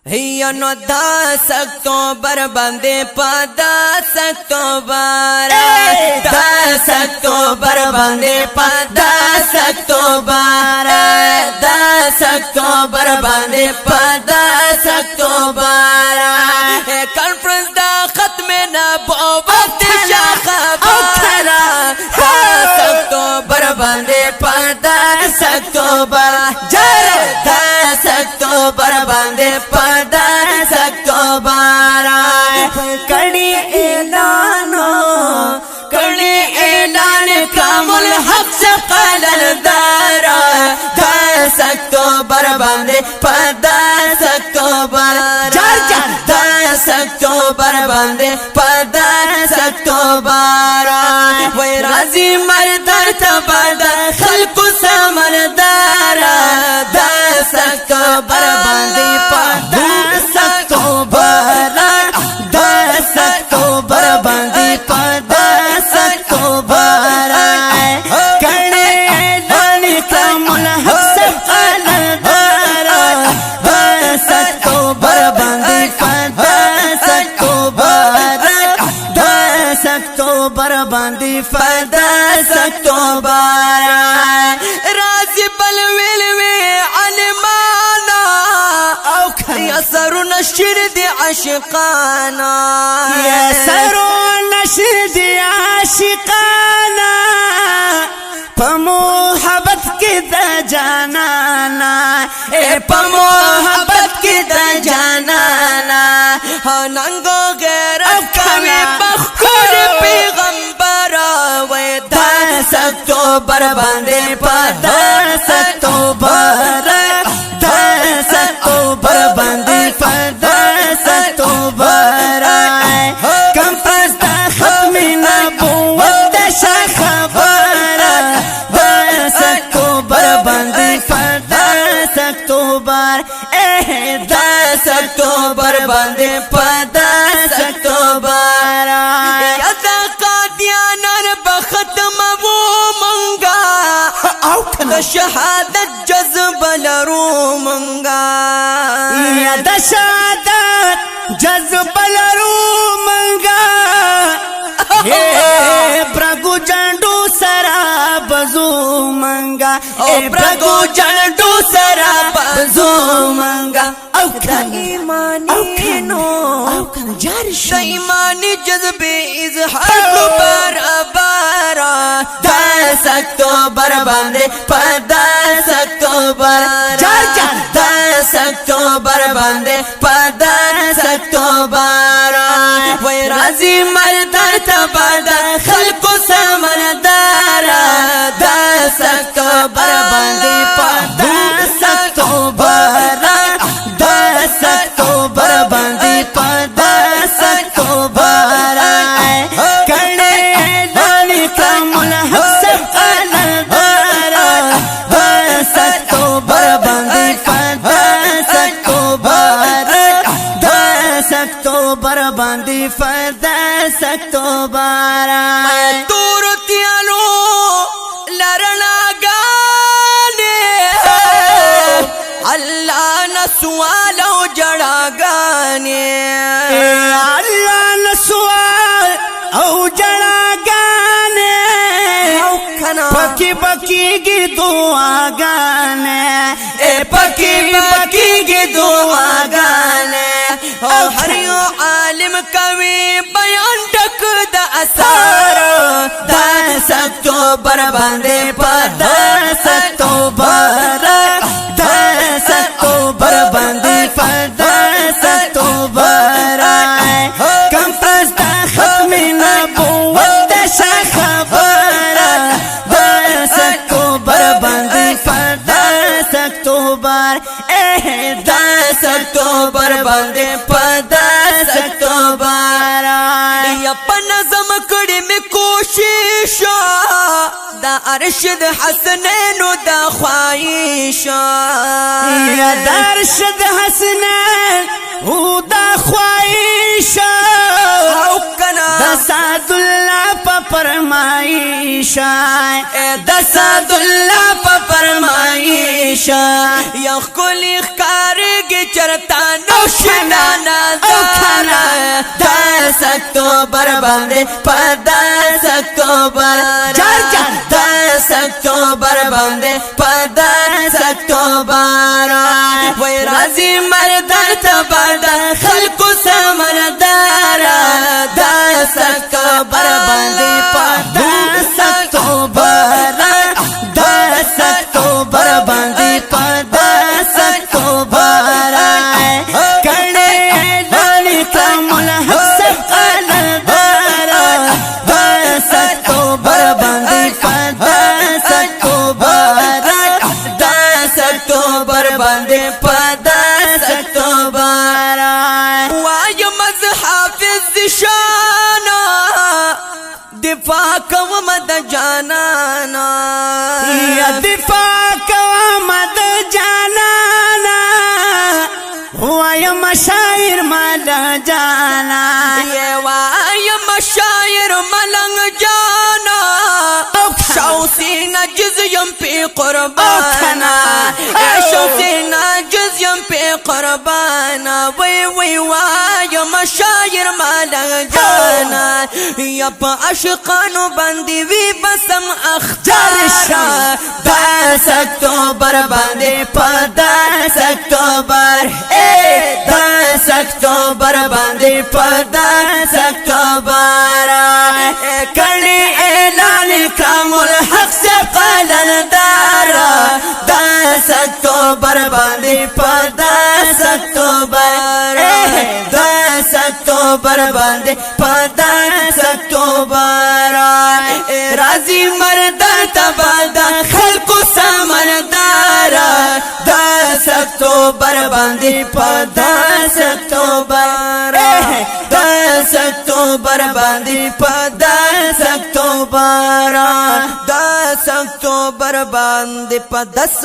هي نو 10 اکتوبر باندې په 10 اکتوبر 10 اکتوبر باندې په 10 اکتوبر 10 اکتوبر باندې په 10 اکتوبر کانفرنس دا ختم نبوت خبر 10 اکتوبر باندې په 10 اکتوبر 10 اکتوبر باندې په 10 اکتوبر کړي اعلان کامل حق قلندار 10 اکتوبر باندې په 10 اکتوبر 10 اکتوبر باندې په 10 اکتوبر وای راځي مردار تباد خلق سمردار 10 اکتوبر باندې په 10 اکتوبر 10 اکتوبر باندې په 10 اکتوبر کړي اعلان کامل حق قلندار 10 اکتوبر باندې په 10 اکتوبر 10 اکتوبر باندې په 10 اکتوبر راځي بل ویلوي علمانا او یا سرو نشر دی عاشقانا یا سرو نشر دی عاشقانا په محبت کې د جانانا په محبت کې د جانانا ننګو غیرت کوي بخور پیغمبر وای 10 اکتوبر باندې په 10 اکتوبر 10 اکتوبر باندې په 10 اکتوبر کانفرنس دا ختم نبوت خبر 10 اکتوبر باندې په 10 اکتوبر 10 اکتوبر باندې په 10 اکتوبر یا دا قادیانان بختم وو منګا او د شهادت جذب لرو منګا یا د شهادت جذب لرو منګا برګو جانډو سرا بزو منګا برګو جانډو سرا بزو منګا او ایمانی نو او کنه جاری شو د ایمانی جذبه اظهار کو برابر 10 اکتوبر باندې په 10 اکتوبر 10 اکتوبر باندې په 10 اکتوبر وای راځي مردار تباد خلق سمردار 10 اکتوبر باندې په 10 اکتوبر 10 اکتوبر باندې په 10 اکتوبر کړي اعلان کامل حق قلندار 10 اکتوبر باندې په 10 اکتوبر 10 اکتوبر باندې په 10 اکتوبر تور تیالو لرنا الله نسوال او جړاګانې الله نسوال او جړاګانې او کنا پکی پکیږي دعاګانې پکیږي دعاګانې او هر یو عالم کوي بیان ډک د اثر 10 اکتوبر باندې په 10 اکتوبر 10 اکتوبر باندې په 10 اکتوبر کانفرنس دا ختم نبوت خبر 10 اکتوبر باندې په 10 اکتوبر 10 اکتوبر باندې په 10 اکتوبر یا په نظم کړي می کوشش دا ارشد حسنینو دا خواهش یا درشد حسنین او دا خواهش او کنا دا سعد الله په فرمایش فرمایشا د سعد الله په فرمایش یو خلی ښکارېږي چرته نو شنانا دارا 10 اکتوبر باندې په 10 اکتوبر 10 اکتوبر باندې په 10 اکتوبر وای راځي مردان ته باندې خلکو سمندار 10 اکتوبر باندې په 10 اکتوبر 10 اکتوبر باندې په 10 اکتوبر کړه لانی کمل حسب قلندار 10 اکتوبر باندې په 10 اکتوبر 10 اکتوبر باندې په 10 اکتوبر وایم از حافظ شانا دفاع کوم د جانانا یا دفاع کوم د جانانا وایم شاعر مال جانا وایم شاعر ملنگ جانا شوسی نجز یم پی قربانا شوسی نجز یم پی قربانا وی وی وایم شاعر ملنگ جانا یا پا عشقانو بندی وی بسم اختار 10 اکتوبر باندې پا 10 اکتوبر 10 اکتوبر باندې په 10 اکتوبر کړي اعلان کامل حق سے قلندار 10 اکتوبر باندې په 10 اکتوبر 10 اکتوبر باندې په 10 اکتوبر راځي مردان ته باندې خلکو سمندار 10 اکتوبر باندې په 10 اکتوبر 10 اکتوبر باندې په 10 اکتوبر 10 اکتوبر باندې په 10